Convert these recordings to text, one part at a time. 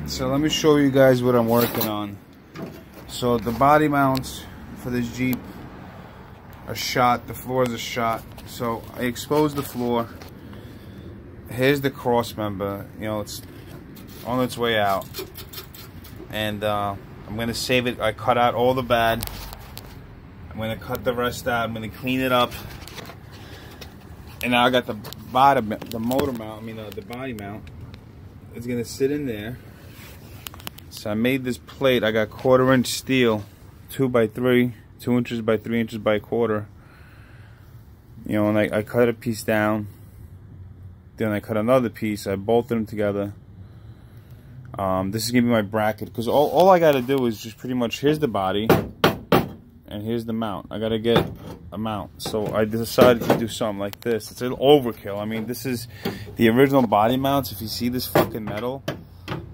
So let me show you guys what I'm working on. So the body mounts for this Jeep are shot. The floors are shot. So I exposed the floor. Here's the cross member. You know, it's on its way out. And I'm going to save it. I cut out all the bad. I'm going to cut the rest out. I'm going to clean it up. And now I got the bottom, the motor mount, the body mount. It's going to sit in there. So I made this plate. I got 1/4 inch steel, 2 by 3, 2 inches by 3 inches by 1/4. You know, and I cut a piece down. Then I cut another piece. I bolted them together. This is gonna be my bracket, because all I gotta do is just pretty much, here's the body and here's the mount. I gotta get a mount. So I decided to do something like this. It's an overkill. I mean, this is the original body mounts. If you see this fucking metal,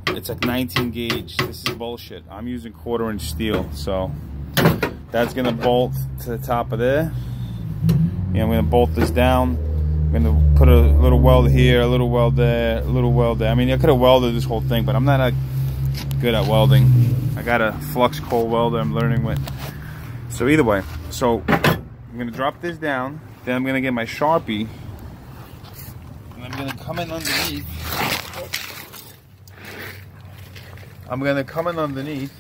it's like 19 gauge. This is bullshit. I'm using 1/4 inch steel. So that's gonna bolt to the top of there. I'm gonna bolt this down. I'm gonna put a little weld here, a little weld there, a little weld there. I mean, I could have welded this whole thing, but I'm not that good at welding. I got a flux core welder I'm learning with. So either way, so I'm gonna drop this down. Then I'm gonna get my Sharpie, and I'm gonna come in underneath. I'm gonna come in underneath,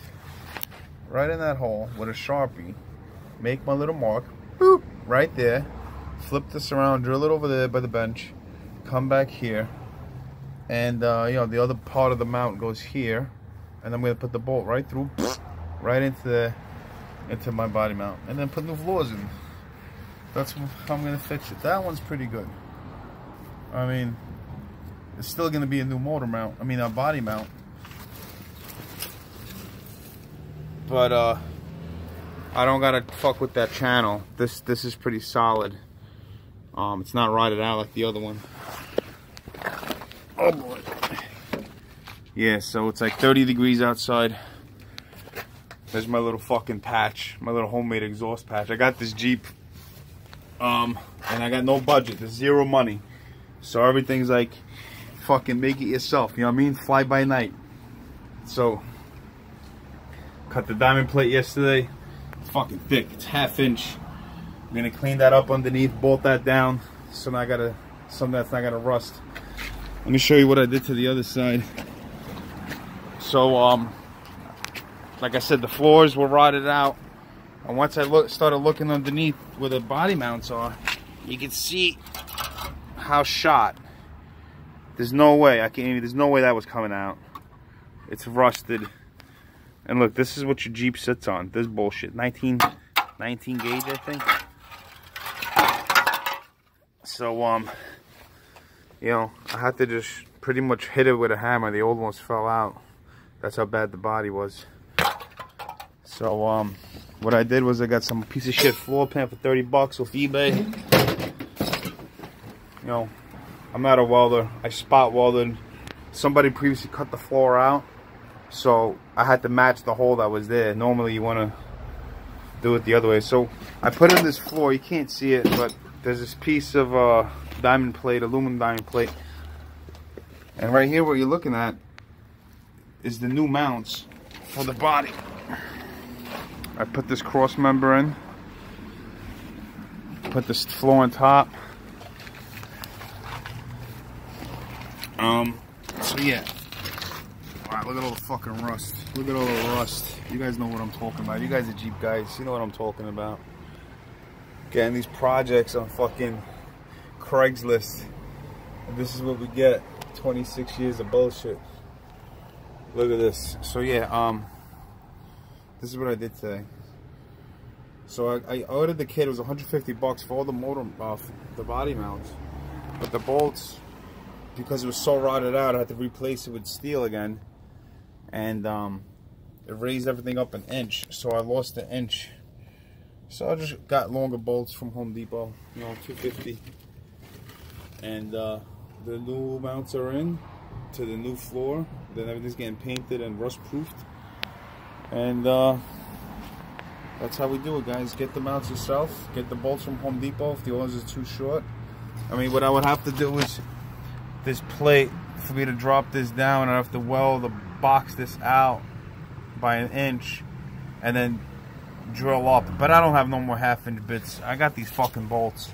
right in that hole with a Sharpie, make my little mark, boop, right there. Flip this around, drill it over there by the bench, come back here, and you know, the other part of the mount goes here, and I'm gonna put the bolt right through, right into my body mount, and then put new floors in. That's how I'm gonna fix it. That one's pretty good. I mean, it's still gonna be a new motor mount. I mean, a body mount. But I don't gotta fuck with that channel. This is pretty solid. It's not rotted out like the other one. Oh boy. Yeah, so it's like 30 degrees outside. There's my little fucking patch, my little homemade exhaust patch. I got this Jeep, and I got no budget. There's zero money, so everything's like fucking make it yourself. You know what I mean? Fly by night. So cut the diamond plate yesterday. It's fucking thick. It's 1/2 inch. I'm gonna clean that up underneath, bolt that down, so now I got something that's not gonna rust. Let me show you what I did to the other side. So like I said, the floors were rotted out, and once I started looking underneath where the body mounts are, you can see how shot. There's no way there's no way that was coming out. It's rusted. And look, this is what your Jeep sits on. This bullshit. 19 gauge, I think. So, you know, I had to just pretty much hit it with a hammer. The old ones fell out. That's how bad the body was. So, what I did was I got some piece of shit floor pan for 30 bucks off eBay. You know, I'm not a welder. I spot welded. Somebody previously cut the floor out, so I had to match the hole that was there. Normally you want to do it the other way. So I put in this floor. You can't see it, but there's this piece of diamond plate, aluminum diamond plate. And right here, what you're looking at is the new mounts for the body. I put this cross member in. Put this floor on top. So yeah. Alright, look at all the fucking rust. Look at all the rust. You guys know what I'm talking about. You guys are Jeep guys. You know what I'm talking about. Getting these projects on fucking Craigslist. And this is what we get. 26 years of bullshit. Look at this. So yeah, this is what I did today. So I ordered the kit. It was 150 bucks for all the motor, the body mounts. But the bolts, because it was so rotted out, I had to replace it with steel again. And it raised everything up 1 inch, so I lost 1 inch. So I just got longer bolts from Home Depot, you know, $250. And the new mounts are in to the new floor. Then everything's getting painted and rust proofed. And that's how we do it, guys. Get the mounts yourself. Get the bolts from Home Depot if the ones are too short. I mean, what I would have to do is this plate, for me to drop this down, I have to weld box this out by 1 inch and then drill up. But I don't have no more 1/2 inch bits. I got these fucking bolts.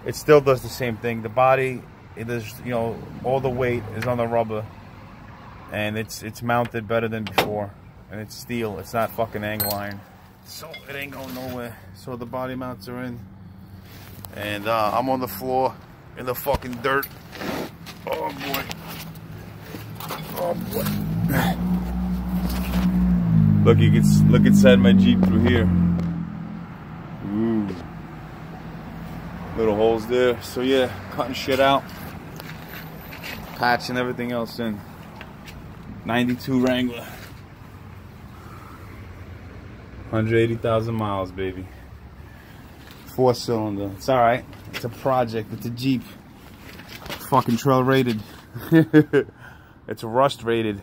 It still does the same thing. The body, it is, you know, all the weight is on the rubber, and it's mounted better than before. And it's steel. It's not fucking angle iron, so it ain't going nowhere. So the body mounts are in, and I'm on the floor in the fucking dirt. Oh boy. Oh boy. Look, you can look inside my Jeep through here. Ooh. Little holes there. So yeah, cutting shit out. Patching everything else in. 92 Wrangler. 180,000 miles, baby. 4-cylinder. It's alright. It's a project. It's a Jeep. Fucking trail rated. It's rust rated.